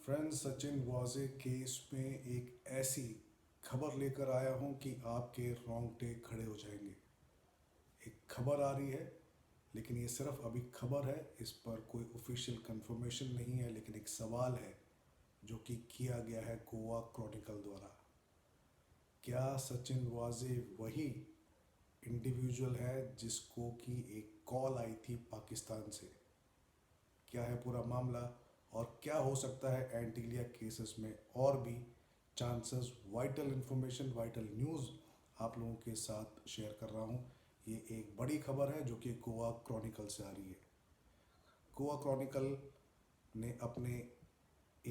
Friends, Sachin वाजे case में एक ऐसी खबर लेकर आया हूं कि आपके रोंगटे खड़े हो जाएंगे। एक खबर आ रही है, लेकिन ये सिर्फ अभी खबर है। इस पर कोई ऑफिशियल कंफर्मेशन नहीं है, लेकिन एक सवाल है जो कि किया गया है गोवा क्रॉनिकल द्वारा। क्या सचिन वाजे वही इंडिविजुअल है जिसको कि एक कॉल आई थी पाकिस्तान से? क्या है पूरा मामला और क्या हो सकता है एंटीलिया केसेस में और भी chances? Vital information, vital news आप लोगों के साथ शेयर कर रहा हूँ। ये एक बड़ी खबर है जो कि गोवा क्रॉनिकल से आ रही है। गोवा क्रॉनिकल ने अपने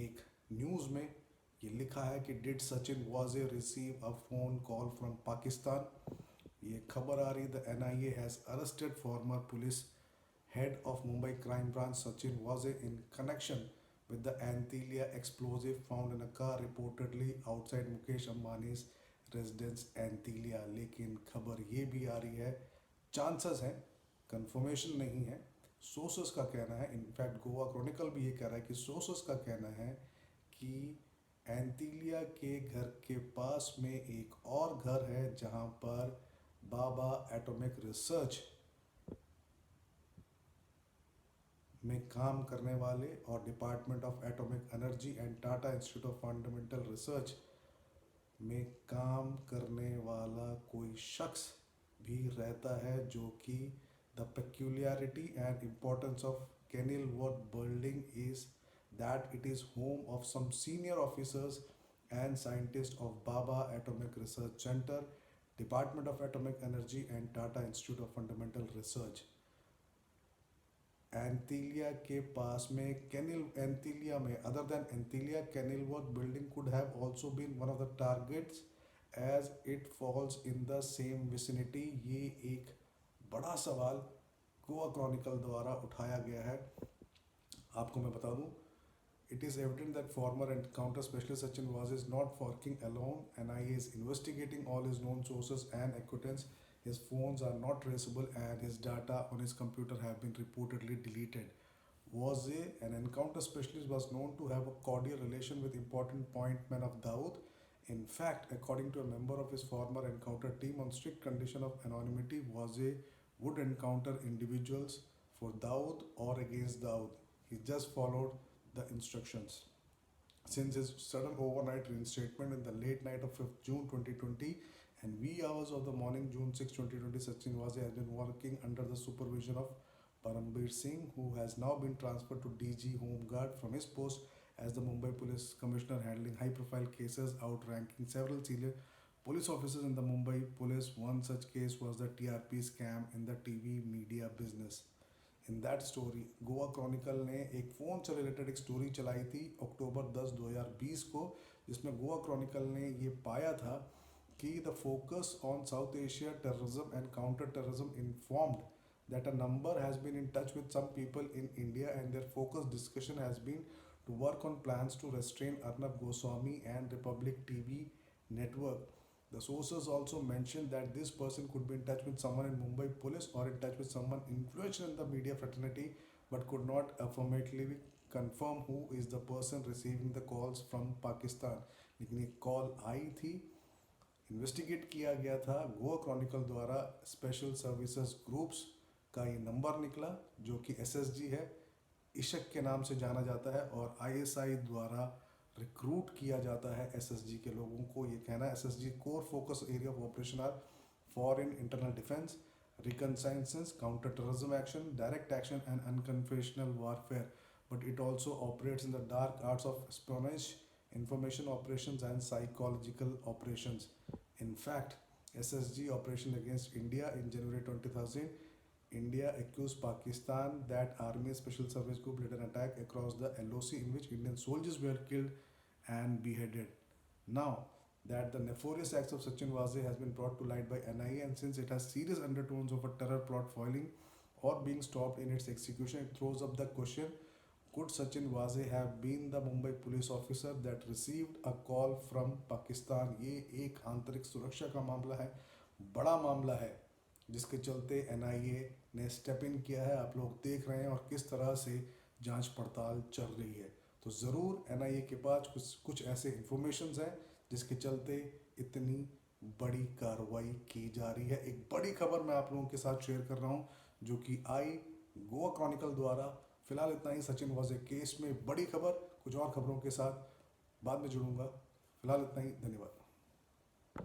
एक न्यूज़ में ये लिखा है कि डिड सचिन वाजे receive a phone call from Pakistan. ये खबर आ रही, the NIA has arrested farmer police head of Mumbai crime branch Sachin Waze in connection with the Antilia explosive found in a car reportedly outside Mukesh Ambani's residence Antilia। लेकिन खबर ये भी आ रही है, chances हैं, कंफर्मेशन नहीं है। Sources का कहना है, इनफैक्ट गोवा क्रॉनिकल भी ये कह रहा है कि सोर्सेस का कहना है कि एंटीलिया के घर के पास में एक और घर है जहां पर बाबा एटॉमिक रिसर्च में काम करने वाले और department of atomic energy and Tata institute of fundamental research में काम करने वाला कोई शख्स भी रहता है, जो कि the peculiarity and importance of Kenilworth building is that it is home of some senior officers and scientists of Baba Atomic Research Center, Department of Atomic Energy and Tata Institute of Fundamental Research। Antilia के पास में कैनिल एंटीलिया में, other than Antilia, Kenilworth building could have also been one of the targets as it falls in the same vicinity. ये एक बड़ा सवाल Goa Chronicle द्वारा उठाया गया है। आपको मैं बता दूं, it is evident that former encounter specialist Sachin was is not working alone. NIA is investigating all his known sources and acquaintances. His phones are not traceable and his data on his computer have been reportedly deleted. Waze, an encounter specialist, was known to have a cordial relation with important point men of Dawood. In fact, according to a member of his former encounter team, on strict condition of anonymity, Waze would encounter individuals for Dawood or against Dawood. He just followed the instructions. Since his sudden overnight reinstatement in the late night of 5th June 2020 and wee hours of the morning June 6, 2020, Sachin Waze has been working under the supervision of Parambir Singh, who has now been transferred to DG Home Guard from his post as the Mumbai Police Commissioner, handling high-profile cases, outranking several senior police officers in the Mumbai Police. One such case was the TRP scam in the TV media business। In that story, Goa Chronicle ने एक phone से related एक story चलाई थी अक्टूबर 10, 2020 को, जिसमें Goa Chronicle ने ये पाया था कि the focus on south Asia terrorism and counter terrorism informed that a number has been in touch with some people in India and their focused discussion has been to work on plans to restrain Arnab Goswami and Republic TV network। The sources also mentioned that this person could be in touch with someone in Mumbai police or in touch with someone influential in the media fraternity, but could not affirmatively confirm who is the person receiving the calls from Pakistan। लेकिन एक call आई थी, investigate किया गया था Goa Chronicle द्वारा, special services groups का ये number निकला जो कि एसएसजी है, इशक के नाम से जाना जाता है, और आईएसआई द्वारा रिक्रूट किया जाता है एसएसजी के लोगों को। ये कहना है SSG core focus area of operation are foreign internal defence, reconnaissances, counter terrorism action, direct action and unconventional warfare, but it also operates in the dark arts of espionage, information operations and psychological operations। In fact, SSG operation against India in January 2000, India accused Pakistan that Army Special Service Group led an attack across the LOC in which Indian soldiers were killed and beheaded। Now that the nefarious acts of Sachin Waze has been brought to light by NIA, and since it has serious undertones of a terror plot foiling or being stopped in its execution, it throws up the question, could Sachin Waze have been the Mumbai police officer that received a call from Pakistan? ये एक आंतरिक सुरक्षा का मामला है, बड़ा मामला है, जिसके चलते एनआईए ने स्टेप इन किया है। आप लोग देख रहे हैं और किस तरह से जांच पड़ताल चल रही है। तो ज़रूर एनआईए के पास कुछ कुछ ऐसे इंफॉर्मेशंस हैं जिसके चलते इतनी बड़ी कार्रवाई की जा रही है। एक बड़ी खबर मैं आप लोगों के साथ शेयर कर रहा हूँ जो कि आई गोवा क्रॉनिकल द्वारा। फिलहाल इतना ही। सचिन वाजे केस में बड़ी खबर, कुछ और खबरों के साथ बाद में जुड़ूंगा। फिलहाल इतना ही। धन्यवाद।